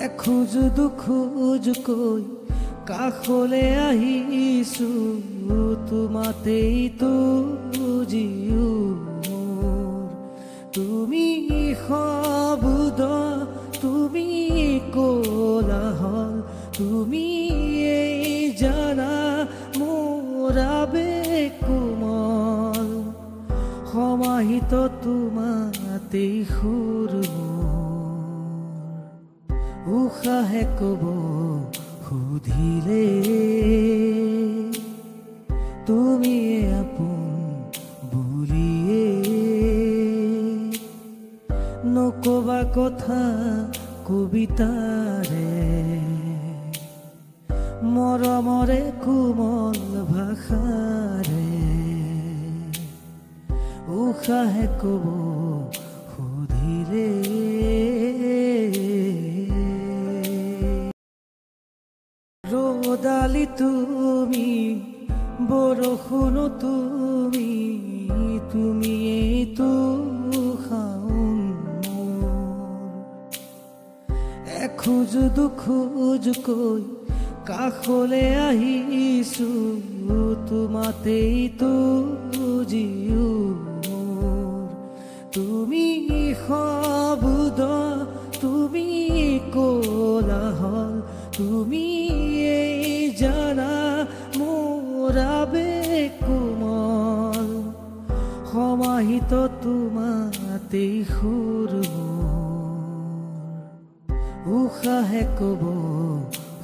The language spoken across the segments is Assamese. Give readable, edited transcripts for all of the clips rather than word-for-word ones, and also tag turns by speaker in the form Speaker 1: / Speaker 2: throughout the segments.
Speaker 1: এখোজ দুখোজ কৈ কাষলে আহিছো তোমাতেই তো জিও তুমি শব্দ তুমি কোলাহল তুমি এই জানা মোৰ আবেগ কোমল সমাহিত তোমাতেই সুৰ উশাহে কব সুধিলে তুমি আপোন বুলিয়ে নকবা কথা কবিতাৰে মৰমৰে কোমল ভাষাৰে উশাহে কব সুধিলে ৰ'দালি তুমি বৰষুণ তুমি তুমিয়েইতো শাওন এখোজ দুখোজ কৈ কাষলে আহিছো তোমাতেই তো জিও তুমি শব্দ তুমি কোলাহল তুমি এই জানা মোৰ আবেগ কোমল সমাহিত তোমাতেই সুৰ উশাহে কব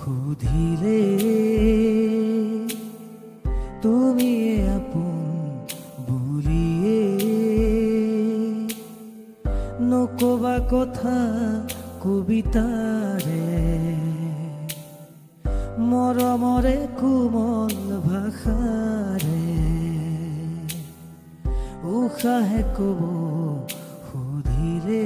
Speaker 1: সুধিলে তুমি আপোন বুলিয়ে নকবা কথা কবিতাৰে মৰমৰে কোমল ভাষাৰে উশাহে কব সুধিলে